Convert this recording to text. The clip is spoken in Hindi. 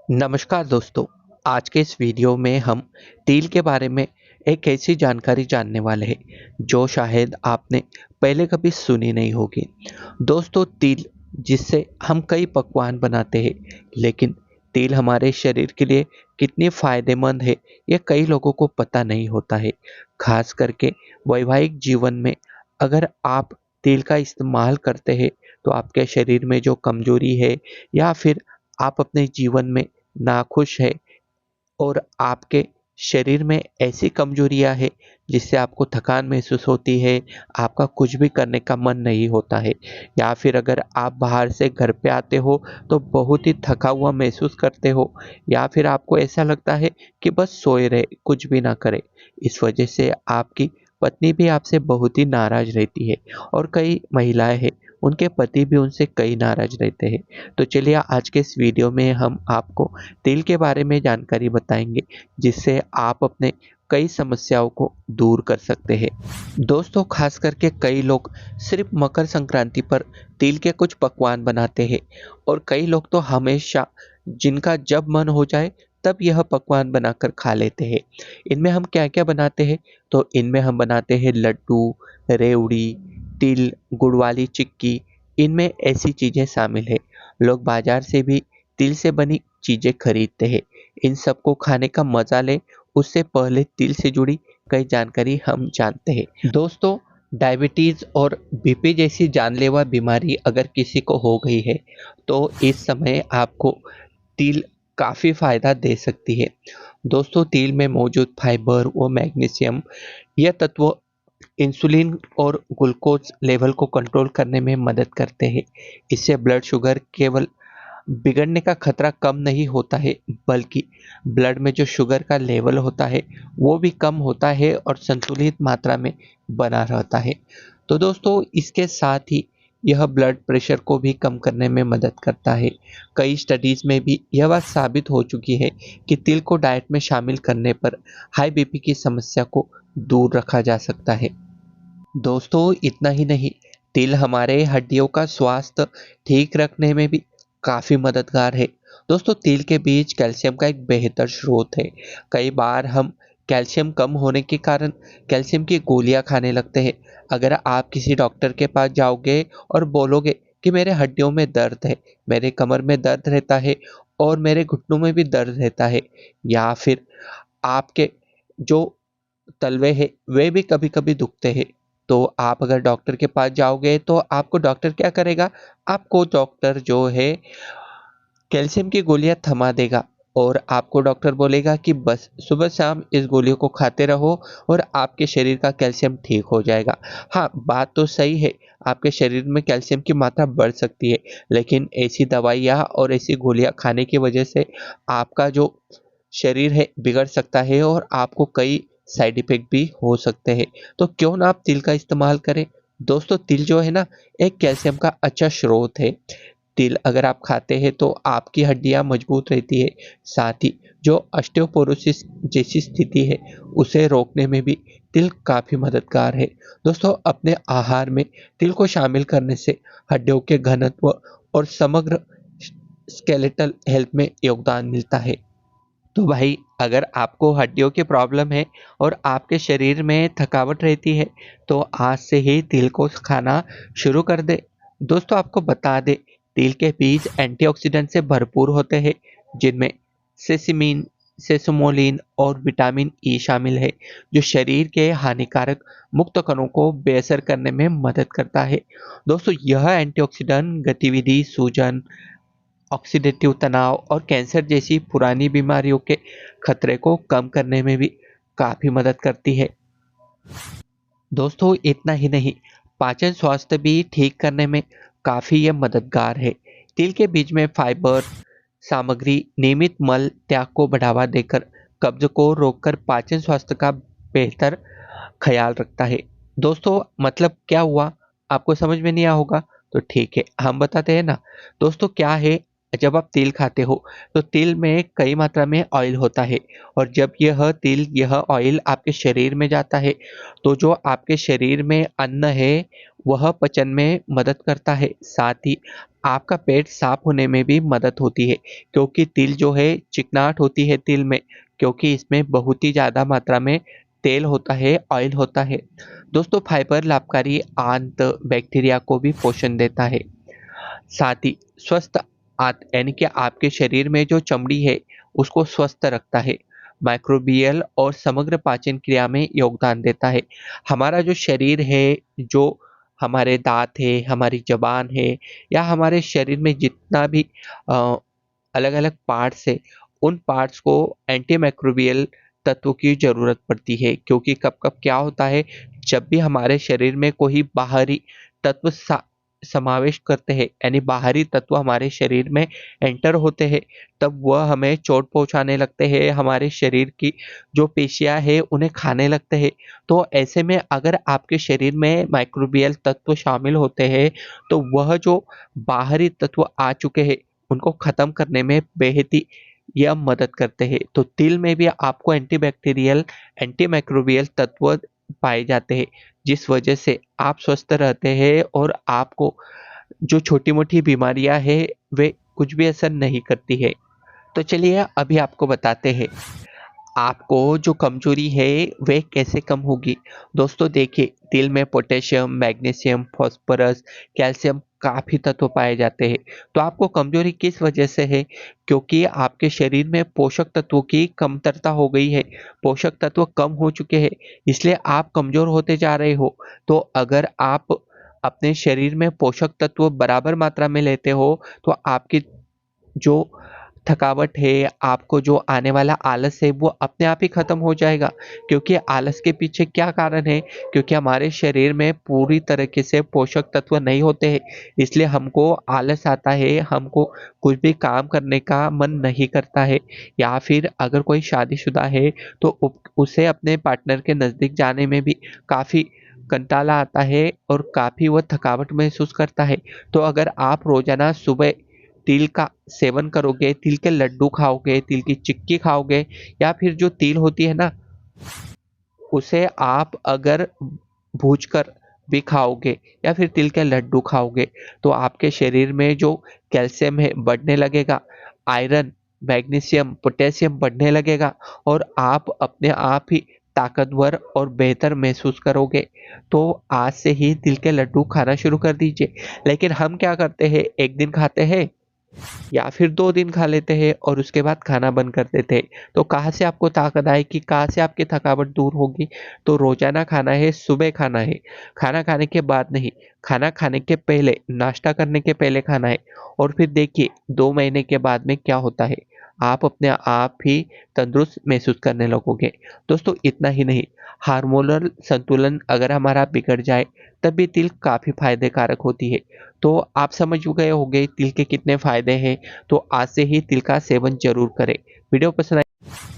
नमस्कार दोस्तों। आज के इस वीडियो में हम तिल के बारे में एक ऐसी जानकारी जानने वाले हैं जो शायद आपने पहले कभी सुनी नहीं होगी। दोस्तों, तिल जिससे हम कई पकवान बनाते हैं, लेकिन तिल हमारे शरीर के लिए कितनी फ़ायदेमंद है ये कई लोगों को पता नहीं होता है। खास करके वैवाहिक जीवन में अगर आप तिल का इस्तेमाल करते हैं तो आपके शरीर में जो कमज़ोरी है या फिर आप अपने जीवन में नाखुश है और आपके शरीर में ऐसी कमजोरियां हैं जिससे आपको थकान महसूस होती है, आपका कुछ भी करने का मन नहीं होता है, या फिर अगर आप बाहर से घर पे आते हो तो बहुत ही थका हुआ महसूस करते हो, या फिर आपको ऐसा लगता है कि बस सोए रहे, कुछ भी ना करे। इस वजह से आपकी पत्नी भी आपसे बहुत ही नाराज रहती है और कई महिलाएं हैं, उनके पति भी उनसे कई नाराज रहते हैं। तो चलिए आज के इस वीडियो में हम आपको तिल के बारे में जानकारी बताएंगे जिससे आप अपने कई समस्याओं को दूर कर सकते हैं। दोस्तों, खास करके कई लोग सिर्फ मकर संक्रांति पर तिल के कुछ पकवान बनाते हैं और कई लोग तो हमेशा जिनका जब मन हो जाए तब यह पकवान बनाकर खा लेते हैं। इनमें हम क्या-क्या बनाते हैं? तो इनमें हम बनाते हैं लड्डू, रेवड़ी, तिल, गुड़ वाली चिक्की, इनमें ऐसी चीज़ें शामिल है। लोग बाजार से भी तिल से बनी चीज़ें खरीदते हैं। इन सबको खाने का मज़ा लें, उससे पहले तिल से जुड़ी कई जानकारी हम जानते हैं। दोस्तों, डायबिटीज़ और बीपी जैसी जानलेवा बीमारी अगर किसी को हो गई है, तो इस समय आपको तिल काफ़ी फ़ायदा दे सकती है। दोस्तों, तिल में मौजूद फाइबर व मैग्नीशियम, यह तत्व इंसुलिन और ग्लूकोज लेवल को कंट्रोल करने में मदद करते हैं। इससे ब्लड शुगर केवल बिगड़ने का खतरा कम नहीं होता है, बल्कि ब्लड में जो शुगर का लेवल होता है वो भी कम होता है और संतुलित मात्रा में बना रहता है। तो दोस्तों, इसके साथ ही यह ब्लड प्रेशर को भी कम करने में मदद करता है। कई स्टडीज़ में भी यह बात साबित हो चुकी है कि तिल को डाइट में शामिल करने पर हाई बीपी की समस्या को दूर रखा जा सकता है। दोस्तों, इतना ही नहीं, तिल हमारे हड्डियों का स्वास्थ्य ठीक रखने में भी काफ़ी मददगार है। दोस्तों, तिल के बीज कैल्शियम का एक बेहतर स्रोत है। कई बार हम कैल्शियम कम होने के कारण कैल्शियम की गोलियां खाने लगते हैं। अगर आप किसी डॉक्टर के पास जाओगे और बोलोगे कि मेरे हड्डियों में दर्द है, मेरे कमर में दर्द रहता है और मेरे घुटनों में भी दर्द रहता है, या फिर आपके जो तलवे हैं वे भी कभी-कभी दुखते हैं। तो आप अगर डॉक्टर के पास जाओगे तो आपको डॉक्टर क्या करेगा? आपको डॉक्टर जो है कैल्शियम की गोलियाँ थमा देगा और आपको डॉक्टर बोलेगा कि बस सुबह-शाम इस गोलियों को खाते रहो और आपके शरीर का कैल्शियम ठीक हो जाएगा। हाँ, बात तो सही है, आपके शरीर में कैल्शियम की मात्रा बढ़ सकती है, लेकिन ऐसी दवाइयाँ और ऐसी गोलियाँ खाने की वजह से आपका जो शरीर है बिगड़ सकता है और आपको कई साइड इफ़ेक्ट भी हो सकते हैं। तो क्यों ना आप तिल का इस्तेमाल करें? दोस्तों, तिल जो है ना, एक कैल्शियम का अच्छा स्रोत है। तिल अगर आप खाते हैं तो आपकी हड्डियाँ मजबूत रहती है, साथ ही जो ऑस्टियोपोरोसिस जैसी स्थिति है उसे रोकने में भी तिल काफ़ी मददगार है। दोस्तों, अपने आहार में तिल को शामिल करने से हड्डियों के घनत्व और समग्र स्केलेटल हेल्थ में योगदान मिलता है। तो भाई, अगर आपको हड्डियों की प्रॉब्लम है और आपके शरीर में थकावट रहती है तो आज से ही तिल को खाना शुरू कर दें। दोस्तों, आपको बता दें, तिल के बीज एंटीऑक्सीडेंट से भरपूर होते हैं जिनमें सेसिमिन, सेसमोलिन और विटामिन ई शामिल है, जो शरीर के हानिकारक मुक्त कणों को बेअसर करने में मदद करता है। दोस्तों, यह एंटीऑक्सीडेंट गतिविधि सूजन, ऑक्सीडेटिव तनाव और कैंसर जैसी पुरानी बीमारियों के खतरे को कम करने में भी काफ़ी मदद करती है। दोस्तों, इतना ही नहीं, पाचन स्वास्थ्य भी ठीक करने में काफ़ी ये मददगार है। तिल के बीज में फाइबर सामग्री नियमित मल त्याग को बढ़ावा देकर कब्ज को रोककर पाचन स्वास्थ्य का बेहतर ख्याल रखता है। दोस्तों, मतलब क्या हुआ? आपको समझ में नहीं आया होगा? तो ठीक है, हम बताते हैं ना। दोस्तों, क्या है, जब आप तिल खाते हो तो तिल में कई मात्रा में ऑयल होता है, और जब यह ऑयल आपके शरीर में जाता है तो जो आपके शरीर में अन्न है वह पचन में मदद करता है। साथ ही आपका पेट साफ होने में भी मदद होती है, क्योंकि तिल जो है चिकनाहट होती है तिल में, क्योंकि इसमें बहुत ही ज़्यादा मात्रा में तेल होता है, ऑयल होता है। दोस्तों, फाइबर लाभकारी आंत बैक्टीरिया को भी पोषण देता है। साथ ही स्वस्थ आंत यानी कि आपके शरीर में जो चमड़ी है उसको स्वस्थ रखता है, माइक्रोबियल और समग्र पाचन क्रिया में योगदान देता है। हमारा जो शरीर है, जो हमारे दांत है, हमारी जबान है, या हमारे शरीर में जितना भी अलग अलग पार्ट्स है, उन पार्ट्स को एंटीमाइक्रोबियल तत्वों की ज़रूरत पड़ती है, क्योंकि कब कब क्या होता है, जब भी हमारे शरीर में कोई बाहरी तत्व समावेश करते हैं, यानी बाहरी तत्व हमारे शरीर में एंटर होते हैं, तब वह हमें चोट पहुंचाने लगते हैं, हमारे शरीर की जो पेशियां हैं उन्हें खाने लगते हैं। तो ऐसे में अगर आपके शरीर में माइक्रोबियल तत्व शामिल होते हैं तो वह जो बाहरी तत्व आ चुके हैं उनको खत्म करने में बेहद ही यह मदद करते हैं। तो तिल में भी आपको एंटीबैक्टीरियल, एंटीमाइक्रोबियल तत्व पाए जाते हैं, जिस वजह से आप स्वस्थ रहते हैं और आपको जो छोटी-मोटी बीमारियाँ हैं वे कुछ भी असर नहीं करती है। तो चलिए अभी आपको बताते हैं आपको जो कमजोरी है वह कैसे कम होगी। दोस्तों देखिए, तिल में पोटेशियम, मैग्नीशियम, फास्फोरस, कैल्शियम काफ़ी तत्व पाए जाते हैं। तो आपको कमजोरी किस वजह से है? क्योंकि आपके शरीर में पोषक तत्वों की कमतरता हो गई है, पोषक तत्व कम हो चुके हैं, इसलिए आप कमजोर होते जा रहे हो। तो अगर आप अपने शरीर में पोषक तत्व बराबर मात्रा में लेते हो तो आपकी जो थकावट है, आपको जो आने वाला आलस है वो अपने आप ही खत्म हो जाएगा। क्योंकि आलस के पीछे क्या कारण है? क्योंकि हमारे शरीर में पूरी तरीके से पोषक तत्व नहीं होते हैं, इसलिए हमको आलस आता है, हमको कुछ भी काम करने का मन नहीं करता है। या फिर अगर कोई शादीशुदा है तो उसे अपने पार्टनर के नज़दीक जाने में भी काफ़ी कंटाला आता है और काफ़ी वह थकावट महसूस करता है। तो अगर आप रोज़ाना सुबह तिल का सेवन करोगे, तिल के लड्डू खाओगे, तिल की चिक्की खाओगे, या फिर जो तिल होती है ना, उसे आप अगर भूनकर भी खाओगे या फिर तिल के लड्डू खाओगे, तो आपके शरीर में जो कैल्शियम है बढ़ने लगेगा, आयरन, मैग्नीशियम, पोटेशियम बढ़ने लगेगा, और आप अपने आप ही ताकतवर और बेहतर महसूस करोगे। तो आज से ही तिल के लड्डू खाना शुरू कर दीजिए। लेकिन हम क्या करते हैं, एक दिन खाते हैं या फिर 2 दिन खा लेते हैं और उसके बाद खाना बंद कर देते हैं। तो कहाँ से आपको ताकत आएगी, कहाँ से आपकी थकावट दूर होगी? तो रोज़ाना खाना है, सुबह खाना है, खाना खाने के बाद नहीं, खाना खाने के पहले, नाश्ता करने के पहले खाना है। और फिर देखिए 2 महीने के बाद में क्या होता है, आप अपने आप ही तंदुरुस्त महसूस करने लगोगे। दोस्तों इतना ही नहीं, हार्मोनल संतुलन अगर हमारा बिगड़ जाए तब भी तिल काफ़ी फ़ायदेकारक होती है। तो आप समझ गए होंगे तिल के कितने फ़ायदे हैं, तो आज से ही तिल का सेवन ज़रूर करें। वीडियो पसंद आए